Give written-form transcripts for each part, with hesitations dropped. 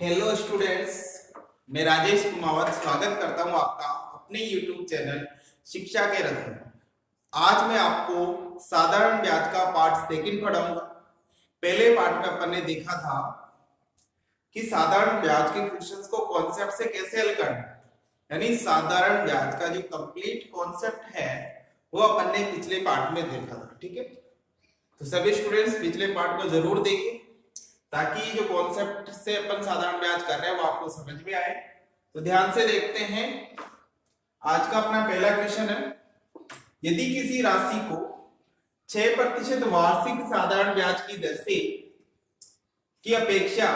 Hello students, मैं राजेश कुमावत स्वागत करता हूं आपका अपने YouTube चैनल शिक्षा के रथ में। आज मैं आपको साधारण ब्याज का पार्ट सेकंड पढ़ाऊंगा। पहले पार्ट में अपन ने देखा था कि साधारण ब्याज के क्वेश्चंस को कॉन्सेप्ट से कैसे हल करना है, यानी साधारण ब्याज का जो कंप्लीट कॉन्सेप्ट है वो अपन ने पिछले पार्ट में देखा था। ठीक है, तो सभी स्टूडेंट्स पिछले पार्ट को जरूर देखें ताकि जो कॉन्सेप्ट से अपन साधारण ब्याज कर रहे हैं वो आपको समझ में आए। तो ध्यान से देखते हैं। आज का अपना पहला क्वेश्चन है, यदि किसी राशि को 6% वार्षिक साधारण ब्याज की दर से की अपेक्षा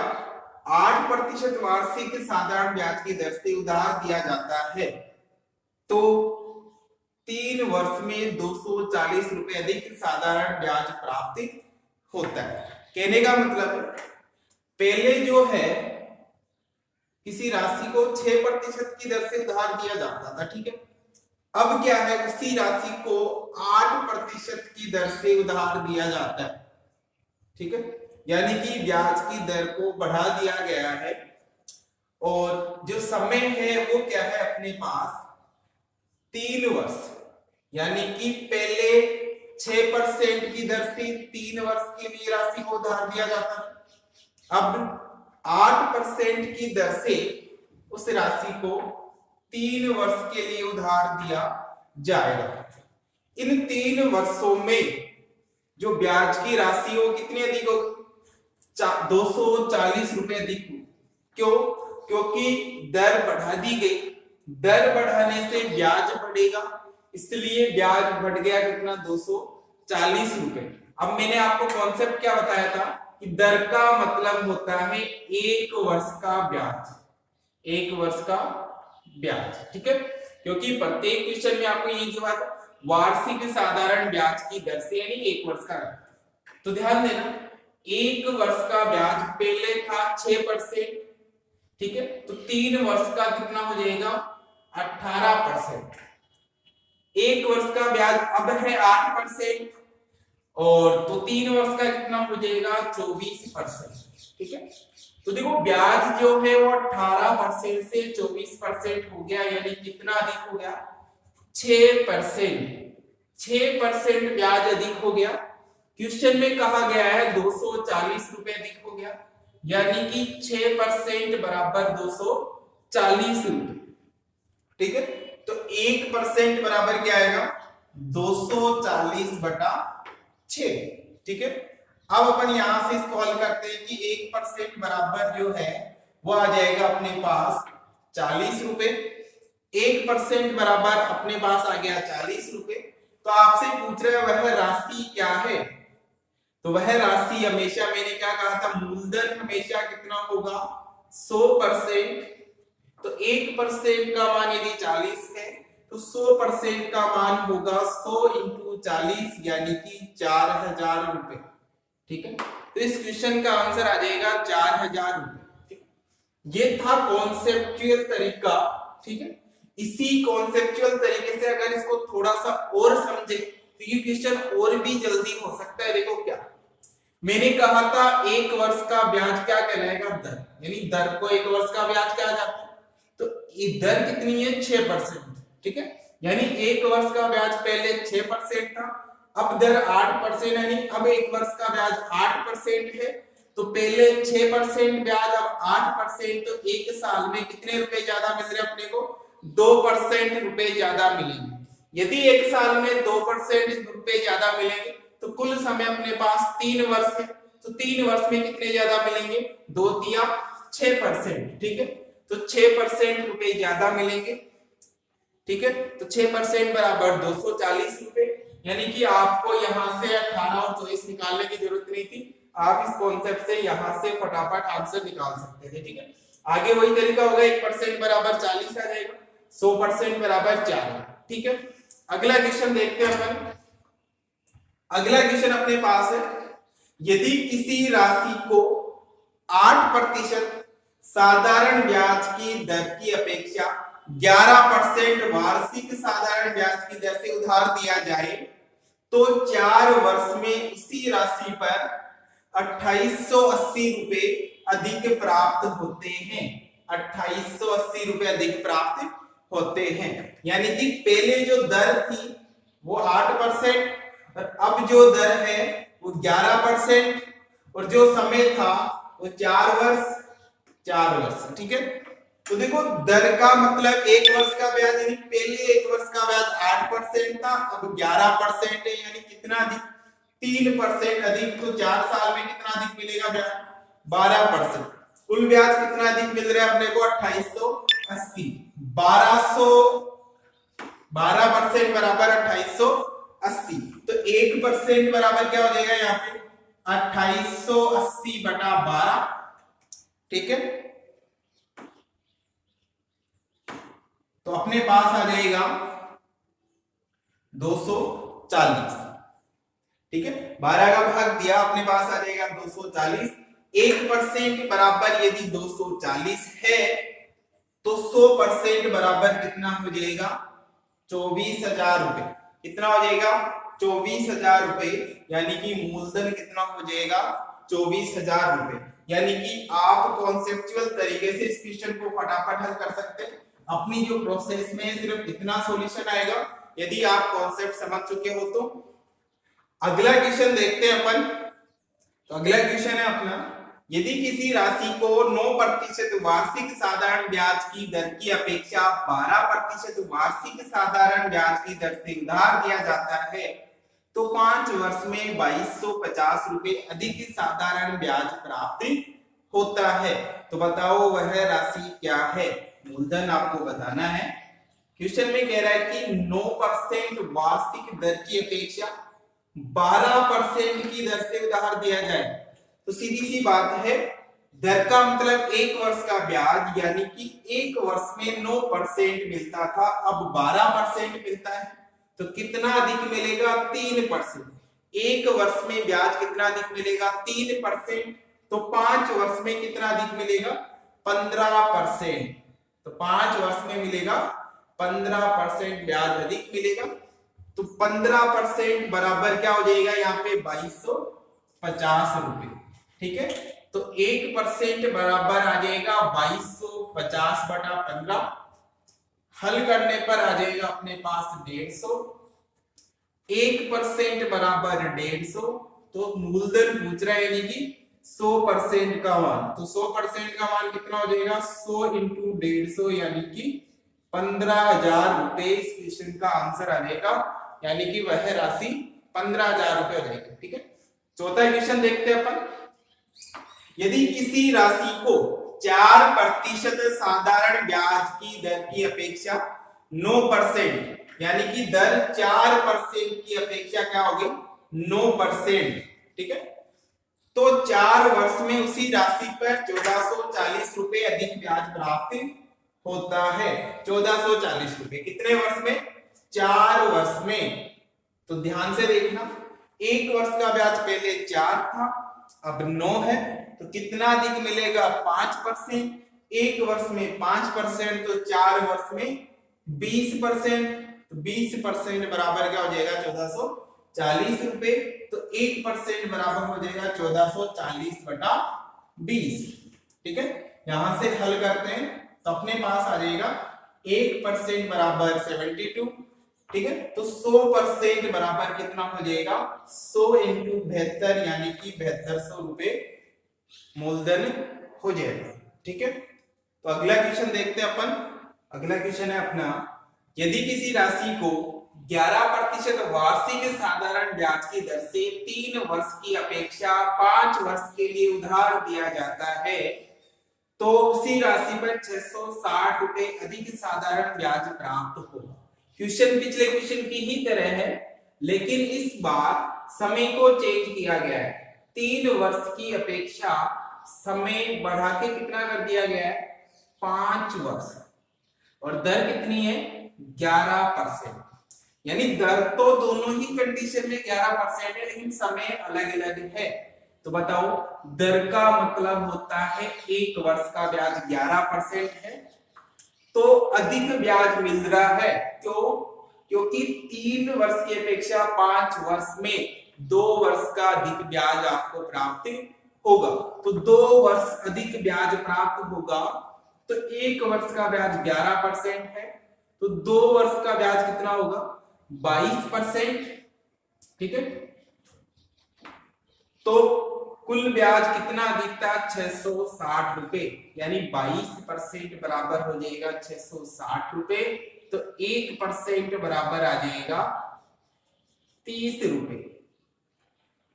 8% वार्षिक साधारण ब्याज की दर से उधार दिया जाता है तो 3 वर्ष में 240 रुपए अधिक साधारण ब्याज प्राप्त होता है। कहने का मतलब पहले जो है किसी राशि को 6% की दर से उधार दिया जाता था, ठीक है। अब क्या है, उसी राशि को 8% की दर से उधार दिया जाता है, ठीक है। यानी कि ब्याज की दर को बढ़ा दिया गया है और जो समय है वो क्या है अपने पास 3 वर्ष, यानी कि पहले 6% की दर से 3 वर्ष के लिए राशि को उधार दिया जाता है। अब 8% की दर से उस राशि को 3 वर्ष के लिए उधार दिया जाएगा। इन 3 वर्षों में जो ब्याज की राशि हो कितनी अधिक होगी, 240 रुपए अधिक। क्यों? क्योंकि दर बढ़ा दी गई, दर बढ़ाने से ब्याज बढ़ेगा, इसलिए ब्याज बढ़ गया कितना, 240 रुपए। अब मैंने आपको कॉन्सेप्ट क्या बताया था कि दर का मतलब होता है 1 वर्ष का ब्याज, 1 वर्ष का ब्याज, ठीक है। क्योंकि प्रत्येक क्वेश्चन में आपको ये दिया था वार्षिक साधारण ब्याज की दर से, यानी 1 वर्ष का। तो ध्यान देना, 1 वर्ष का ब्याज पहले था 6%, ठीक है। तो 3 वर्ष का कितना हो जाएगा, 18%। 1 वर्ष का ब्याज अब है 8% और तो 3 वर्ष का कितना हो जाएगा, 24%, ठीक है। तो देखो ब्याज जो है वो 18% से 24% हो गया, यानी कितना अधिक हो गया, 6%। 6% ब्याज अधिक हो गया। क्वेश्चन में कहा गया है 240 रुपए अधिक हो गया, यानी कि 6% बराबर 240 रुपए, ठीक है। तो 1% बराबर क्या आएगा, 240/6, ठीक है। अब अपन यहां से इसको हल करते हैं कि 1% बराबर जो है वो आ जाएगा अपने पास 40 रुपए। 1% बराबर अपने पास आ गया 40 रुपए। तो आपसे पूछ रहे हैं वह राशि क्या है, तो वह राशि हमेशा मैंने क्या कहा था, मूलधन हमेशा कितना होगा, 100%। तो 1% का मान यदि 40 है तो 100% का मान होगा 100 × 40, यानी कि 4000 रुपए, ठीक है। तो इस क्वेश्चन का आंसर आ जाएगा 4000 रुपए। ये था कॉन्सेप्चुअल तरीका, ठीक है। इसी कॉन्सेप्चुअल तरीके से अगर इसको थोड़ा सा और समझे तो ये क्वेश्चन और भी जल्दी हो सकता है। देखो क्या मैंने कहा था, 1 वर्ष का ब्याज क्या कहलाएगा, दर, यानी दर को 1 वर्ष का ब्याज कहा जाता है। तो ये दर कितनी है, 6%, ठीक है। यानी 1 वर्ष का ब्याज पहले 6% था, अब दर 8%, यानी अब 1 वर्ष का ब्याज 8% है। तो पहले 6% ब्याज, अब 8%, तो 1 साल में कितने रुपए ज्यादा मिल रहे अपने को, 2% रुपए ज्यादा मिलेंगे। यदि 1 साल में 2% रुपए ज्यादा मिलेंगे तो कुल समय अपने पास 3 वर्ष है, तो 3 वर्ष में कितने ज्यादा मिलेंगे, 2 तिया 6%, ठीक है। तो 6% रुपए ज्यादा मिलेंगे, ठीक है। तो 6% बराबर 240 रुपए, यानी कि आपको यहां से 18 और 24 निकालने की जरूरत नहीं थी, आप इस कॉन्सेप्ट से यहां से फटाफट आंसर निकाल सकते थे, ठीक है। आगे वही तरीका होगा, 1% बराबर 40 आ जाएगा, 100% बराबर 4, ठीक है। अगला क्वेश्चन देखते हैं अपन। अगला क्वेश्चन अपने पास है, यदि किसी राशि को 8% साधारण ब्याज की दर की अपेक्षा 11% वार्षिक साधारण ब्याज की दर से उधार दिया जाए तो 4 वर्ष में उसी राशि पर 2880 रुपए अधिक प्राप्त होते हैं, 2880 रुपए अधिक प्राप्त होते हैं। यानी कि पहले जो दर थी वो 8% और अब जो दर है वो 11% और जो समय था वो 4 वर्ष। ठीक है, तो देखो दर का मतलब 1 वर्ष का ब्याज, यानी पहले 1 वर्ष का ब्याज 8% था, अब 11% है, यानी कितना अधिक, 3% अधिक। तो 4 साल में कितना अधिक मिलेगा ब्याज, 12%। कुल ब्याज कितना अधिक मिल रहा है अपने को, 2880। 12% बराबर 2880, तो 1% बराबर क्या हो जाएगा यहाँ पे, 2880 बटा 12। ठीक है, तो अपने पास आ जाएगा 240। ठीक है, 12 का भाग दिया, अपने पास आ जाएगा 240। 1% बराबर यदि 240 है तो 100% बराबर कितना हो जाएगा, 24,000 रुपए। कितना हो जाएगा, 24,000 रुपए, यानी कि मूलधन कितना हो जाएगा, 24,000 रुपए। यानी कि आप कॉन्सेप्चुअल तरीके से इस क्वेश्चन को फटाफट हल कर सकते हैं। अपनी जो प्रोसेस में सिर्फ इतना सॉल्यूशन आएगा यदि आप कॉन्सेप्ट समझ चुके हो तो। अगला क्वेश्चन देखते हैं अपन। तो अगला क्वेश्चन है अपना, यदि किसी राशि को 9% वार्षिक साधारण ब्याज की दर की अपेक्षा 12% वार्षिक साधारण ब्याज की दर से उधार दिया जाता है तो 5 वर्ष में 2250 रुपए अधिक साधारण ब्याज प्राप्त होता है। तो बताओ वह राशि क्या है, मूलधन आपको बताना है। क्वेश्चन में कह रहा है कि 9% वार्षिक दर की अपेक्षा 12% की दर से उधार दिया जाए। तो सीधी सी बात है, दर का मतलब 1 वर्ष का ब्याज, यानी कि 1 वर्ष में 9% मिलता था, अब 12% मिलता है। तो कितना अधिक मिलेगा, 3%। 1 वर्ष में ब्याज कितना अधिक मिलेगा, 3%। तो 5 वर्ष में कितना अधिक मिलेगा, 15%। तो 5 वर्ष में मिलेगा 15% ब्याज अधिक मिलेगा। तो 15% बराबर क्या हो जाएगा यहाँ पे, 2250 रुपए। ठीक है, तो 1% बराबर आ जाएगा 2250 बटा 15। हल करने पर आ जाएगा अपने पास 150। 1% बराबर 150, तो मूलधन पूछ रहा है, यानी कि 100% का मान। तो 100% का मान कितना हो जाएगा, 100 इंटू 150, यानी कि 15,000 रुपए इस क्वेश्चन का आंसर आएगा, यानी कि वह राशि 15,000 रुपए हो जाएगी। ठीक है, चौथा क्वेश्चन देखते हैं अपन। यदि किसी राशि को 4% साधारण ब्याज की दर की अपेक्षा 9%, यानी कि दर 4% की अपेक्षा क्या होगी, 9%। ठीक है, तो 4 वर्ष में उसी राशि पर 1440 रुपए अधिक ब्याज प्राप्त होता है। 1440 रुपए कितने वर्ष में, 4 वर्ष में। तो ध्यान से देखना, 1 वर्ष का ब्याज पहले 4 था, अब 9 है, तो कितना अधिक मिलेगा, 5%। 1 वर्ष में 5%, तो 4 वर्ष में 20%। तो 20% बराबर क्या हो जाएगा, 1440 रुपए। तो 1% बराबर हो जाएगा 1440 बटा 20। ठीक है, यहां से हल करते हैं तो अपने पास आ जाएगा 1% बराबर 72। ठीक है, तो 100% बराबर कितना हो जाएगा, 100 इंटू 72, यानी कि 7200 रुपए मूलधन हो जाएगा। ठीक है, तो अगला क्वेश्चन देखते हैं अपन। अगला क्वेश्चन है अपना, यदि किसी राशि को 11% वार्षिक साधारण ब्याज की दर से 3 वर्ष की अपेक्षा 5 वर्ष के लिए उधार दिया जाता है तो उसी राशि पर 660 रुपए अधिक साधारण ब्याज प्राप्त होगा। क्वेश्चन पिछले क्वेश्चन की ही तरह है, लेकिन इस बार समय को चेंज किया गया है। 3 वर्ष की अपेक्षा समय बढ़ा के कितना कर दिया गया है, 5 वर्ष, और दर कितनी है, 11%। यानी दर तो दोनों ही कंडीशन में 11% है, लेकिन समय अलग अलग है। तो बताओ, दर का मतलब होता है 1 वर्ष का ब्याज 11% है, तो अधिक ब्याज मिल रहा है। क्यों, क्योंकि 3 वर्ष की अपेक्षा 5 वर्ष में 2 वर्ष का अधिक ब्याज आपको प्राप्त होगा तो 2 वर्ष अधिक ब्याज प्राप्त होगा। तो 1 वर्ष का ब्याज 11% है, तो 2 वर्ष का ब्याज कितना होगा 22%। ठीक है, तो कुल ब्याज कितना अधिक था 660 रुपए, यानी 22% बराबर हो जाएगा 660 रुपए। तो 1% बराबर आ जाएगा 30 रुपए।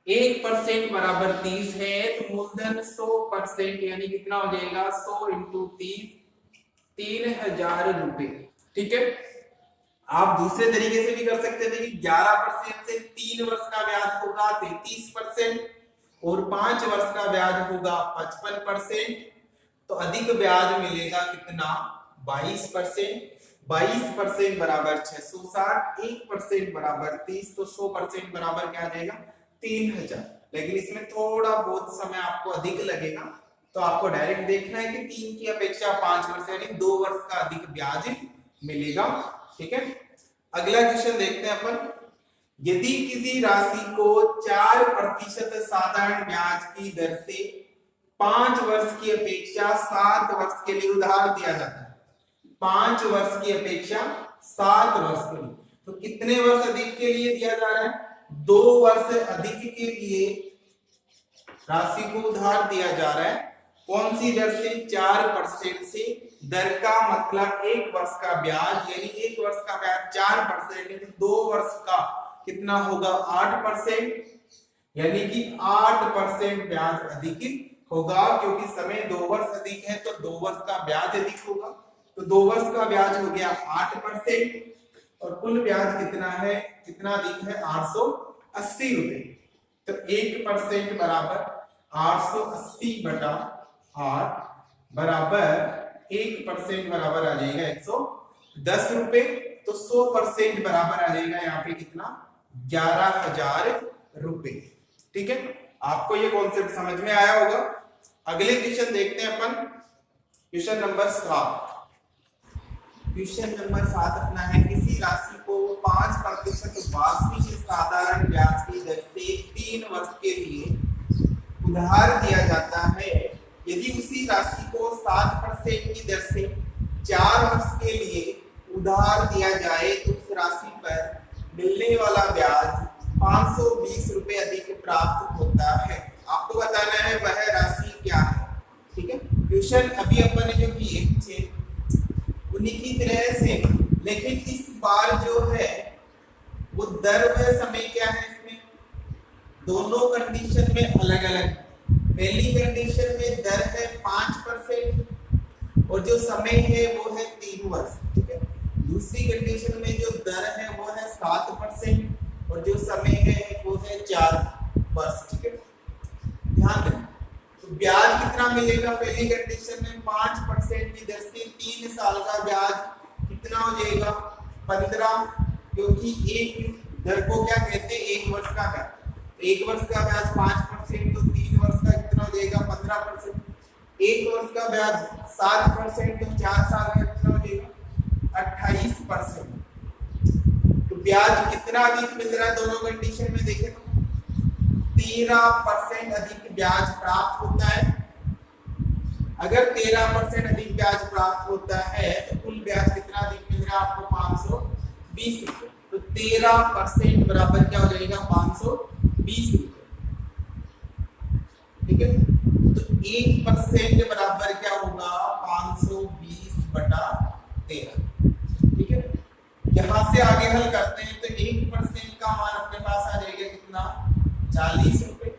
1% बराबर 30 है, तो मूलधन 100% यानी कितना हो जाएगा 100 इंटू 30, 3000 रुपए। ठीक है, आप दूसरे तरीके से भी कर सकते थे कि 11% से 3 वर्ष का ब्याज होगा 33% और 5 वर्ष का ब्याज होगा 55%। तो अधिक ब्याज मिलेगा कितना 22%। 22% बराबर 660, 1% बराबर 30, तो 100% बराबर क्या आ जाएगा 3000। लेकिन इसमें थोड़ा बहुत समय आपको अधिक लगेगा, तो आपको डायरेक्ट देखना है कि 3 की अपेक्षा 5 वर्ष यानी 2 वर्ष का अधिक ब्याज मिलेगा। ठीक है, अगला क्वेश्चन देखते हैं अपन। यदि किसी राशि को 4% साधारण ब्याज की दर से 5 वर्ष की अपेक्षा 7 वर्ष के लिए उधार दिया जाता है, 5 वर्ष की अपेक्षा 7 वर्ष के लिए, तो कितने वर्ष अधिक के लिए दिया जा रहा है 2 वर्ष अधिक के लिए राशि को उधार दिया जा रहा है। कौन सी दर से 4% से, दर का मतलब 1 वर्ष का ब्याज, यानी 1 वर्ष का ब्याज 4% है, 2 वर्ष का कितना होगा 8%, यानी कि 8% ब्याज अधिक होगा, क्योंकि समय 2 वर्ष अधिक है तो 2 वर्ष का ब्याज अधिक होगा। तो 2 वर्ष का ब्याज हो गया 8% और कुल ब्याज कितना है, कितना अधिक है 880 रुपए। तो 1% बराबर 880 बटा 8 बराबर 1% बराबर आ जाएगा 110 रुपए। तो 100% बराबर आ जाएगा यहाँ पे कितना 11,000 रुपए। ठीक है, आपको ये कॉन्सेप्ट समझ में आया होगा। अगले क्वेश्चन देखते हैं अपन, क्वेश्चन नंबर 7। क्वेश्चन नंबर 7 अपना है, किसी राशि को 5% वार्षिक साधारण ब्याज की दर से 3 वर्ष के लिए उधार दिया जाता है। यदि उसी राशि को 7% की दर से 4 वर्ष के लिए उधार दिया जाए तो उस राशि पर मिलने वाला ब्याज 520 रुपए अधिक प्राप्त होता है। आपको बताना है वह राशि क्या है। ठीक है, क्वेश्चन अभी अपन ने जो किए थे उन्हीं की तरह से, लेकिन इस बार जो है वो दर व समय क्या है, इसमें दोनों कंडीशन में अलग अलग। पहली कंडीशन में दर है 5% और जो समय है वो है 3 वर्ष। ठीक है, दूसरी कंडीशन में जो दर है वो है 7% और जो समय है वो है 4 वर्ष। ठीक है, ध्यान दें। तो ब्याज कितना मिलेगा, पहली कंडीशन में 5% की दर से 3 साल का ब्याज कितना हो जाएगा 15, क्योंकि एक दर को क्या कहते हैं 1 वर्ष का ब्याज। 1 वर्ष का ब्याज 5%, तो 3 वर्ष का कितना हो जाएगा 15%। 1 वर्ष का ब्याज 7%, तो 4 साल का कितना हो जाएगा 28%। तो ब्याज कितना अधिक मिल रहा है दोनों कंडीशन में देखें तो 13% अधिक ब्याज प्राप्त होता है। अगर 13% अधिक ब्याज प्राप्त होता है तो कुल ब्याज कितना अधिक मिल रहा है आपको 520 रुपए। तो 13% बराबर क्या हो जाएगा 520 रुपए। ठीक है, तो 1% बराबर क्या होगा 520 बटा 13। ठीक है, यहां से आगे हल करते हैं तो 1% का मान अपने पास आ जाएगा कितना 40 रुपए।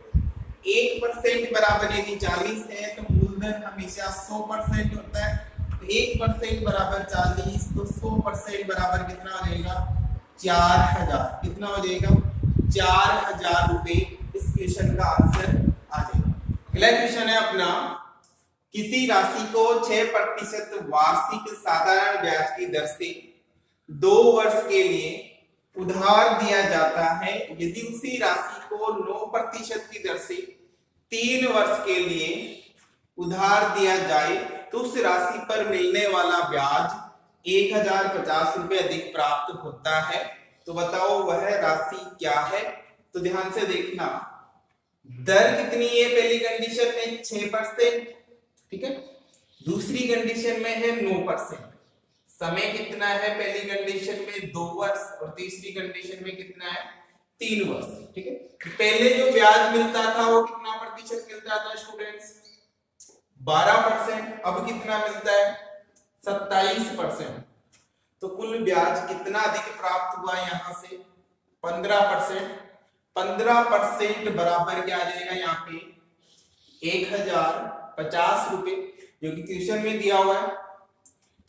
1% बराबर यदि 40 है तो मूलधन हमेशा 100% होता है। तो 1% बराबर 40, तो 100% बराबर कितना हो जाएगा 4000। कितना हो जाएगा 4000 रुपए। इस क्वेश्चन का आंसर आ जाएगा। अगला क्वेश्चन है अपना, किसी राशि को 6% वार्षिक साधारण ब्याज की दर से 2 वर्ष के लिए उधार दिया जाता है। यदि उसी राशि को 9% की दर से 3 वर्ष के लिए उधार दिया जाए तो उस राशि पर मिलने वाला ब्याज 1050 रुपए अधिक प्राप्त होता है। तो बताओ वह राशि क्या है। तो ध्यान से देखना, दर कितनी है पहली कंडीशन में 6%, ठीक है, दूसरी कंडीशन में है 9%। समय कितना है पहली कंडीशन में 2 वर्ष और तीसरी कंडीशन में कितना है 3 वर्ष, ठीक है। पहले जो ब्याज मिलता था वो कितना प्रतिशत मिलता था स्टूडेंट्स, 12%, अब कितना मिलता है 27%। तो कुल ब्याज कितना अधिक प्राप्त हुआ यहाँ से 15%। 15% बराबर क्या आ जाएगा यहाँ पे 1050 रुपए, जो कि क्वेश्चन में दिया हुआ है।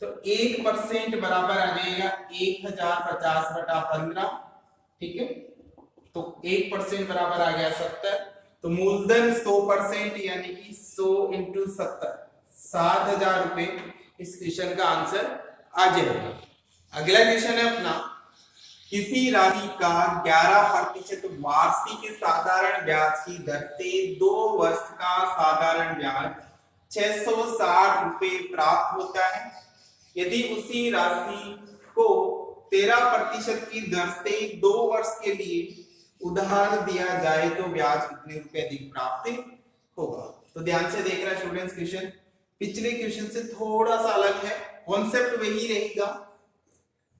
तो 1% बराबर आ जाएगा 1050 बटा 15, ठीक है। तो 1% बराबर आ गया 70। तो मूलधन 100% यानी कि 100 इंटू 70, 7000 रुपए इस क्वेश्चन का आंसर आ जाएगा। अगला क्वेश्चन है अपना, किसी राशि का 11% वार्षिक साधारण ब्याज की दर से 2 वर्ष का साधारण ब्याज 660 रुपए प्राप्त होता है। यदि उसी राशि को 13% की दर से 2 वर्ष के लिए उधार दिया जाए तो ब्याज कितने रुपए अधिक प्राप्त होगा। तो ध्यान से देखना स्टूडेंट्स, क्वेश्चन पिछले क्वेश्चन से थोड़ा सा अलग है, कॉन्सेप्ट वही रहेगा।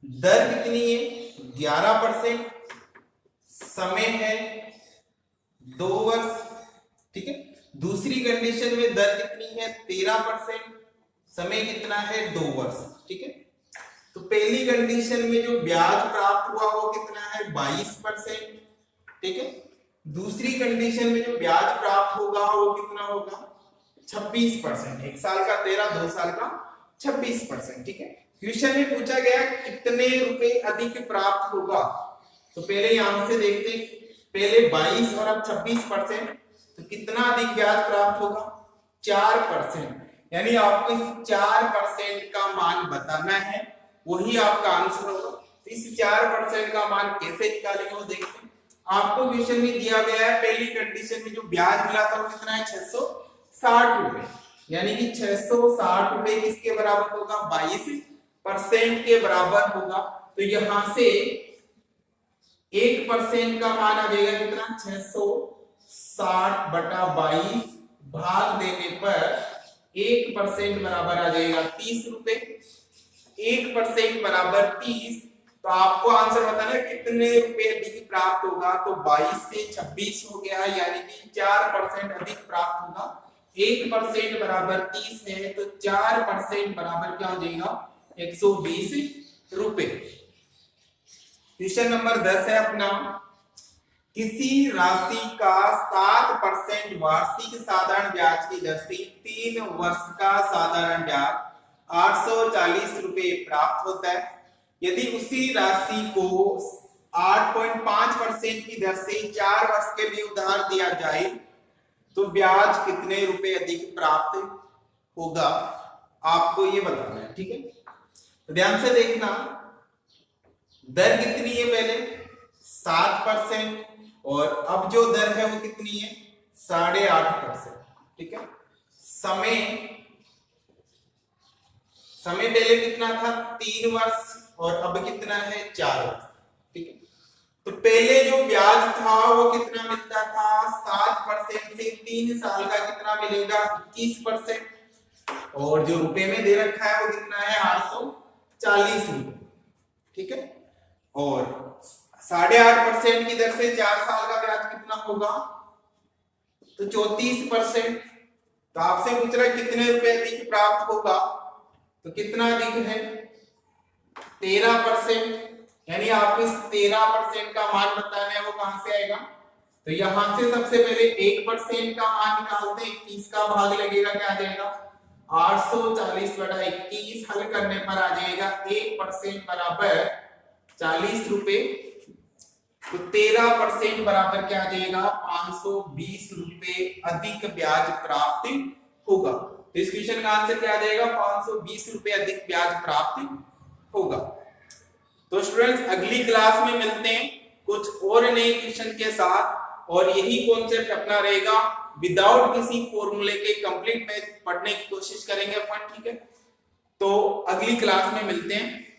दर कितनी है 11%, समय है 2 वर्ष, ठीक है। दूसरी कंडीशन में दर कितनी है 13%, समय कितना है 2 वर्ष, ठीक है। तो पहली कंडीशन में जो ब्याज प्राप्त हुआ वो कितना है 22%, ठीक है। दूसरी कंडीशन में जो ब्याज प्राप्त होगा वो कितना होगा 26%। 1 साल का 13, 2 साल का 26%, ठीक है। क्वेश्चन में पूछा गया कितने रुपए अधिक प्राप्त होगा। तो पहले यहां से देखते हैं, पहले 22 और अब 26%, तो कितना अधिक ब्याज प्राप्त होगा 4%। यानी आपको इस 4% का मान बताना है, वही आपका आंसर होगा। तो इस 4% का मान कैसे निकालेंगे वो देखते हैं। आपको क्वेश्चन में दिया गया है पहली कंडीशन में जो ब्याज मिला था वो कितना है 660 रुपए, यानी कि 660 रुपए किसके बराबर होगा 22% के बराबर होगा। तो यहां से 1% का मान आ जाएगा कितना 660 बटा 22 भाग देने पर 1% बराबर आ जाएगा 30 रुपए। 1% बराबर 30, तो आपको आंसर बताना है कितने रुपए अधिक प्राप्त होगा। तो 22 से 26 हो गया, यानी कि 4% अधिक प्राप्त होगा। 1% बराबर 30 है, तो 4% बराबर क्या हो जाएगा 120 रुपए। क्वेश्चन नंबर 10 है अपना, किसी राशि का 7% वार्षिक साधारण ब्याज की दर से 3 वर्ष का साधारण ब्याज 840 रुपए प्राप्त होता है। यदि उसी राशि को 8.5% की दर से 4 वर्ष के लिए उधार दिया जाए तो ब्याज कितने रुपए अधिक प्राप्त होगा, आपको ये बताना है, ठीक है। तो ध्यान से देखना, दर कितनी है पहले 7%, और अब जो दर है वो कितनी है 8.5%, ठीक है। समय पहले कितना था 3 वर्ष और अब कितना है 4 वर्ष, ठीक है। तो पहले जो ब्याज था वो कितना मिलता था 7% से 3 साल का कितना मिलेगा 21%, और जो रुपए में दे रखा है वो कितना है 840 रुपए, ठीक है। और 8.5% की दर से 4 साल का ब्याज कितना होगा तो 34%। तो आपसे पूछ रहा है कितने रुपए अधिक प्राप्त होगा, तो कितना अधिक है 13%, यानी आपको इस 13% का मान बताना है, वो कहां से आएगा। तो यहां से सबसे पहले 1% का मान निकालते हैं, 21 का भाग लगेगा क्या आ जाएगा 840 बटा 21, हल करने पर आ जाएगा 1% बराबर 40 रुपए। तो 13% बराबर क्या आ जाएगा 520 रुपए अधिक ब्याज प्राप्त होगा। तो इस क्वेश्चन का आंसर क्या आ जाएगा 520 रुपए अधिक ब्याज प्राप्त होगा। तो स्टूडेंट्स अगली क्लास में मिलते हैं कुछ और नए क्वेश्चन के साथ, और यही कॉन्सेप्ट अपना रहेगा, विदाउट किसी फॉर्मूले के कंप्लीट मैथ पढ़ने की कोशिश करेंगे अपन, ठीक है। तो अगली क्लास में मिलते हैं।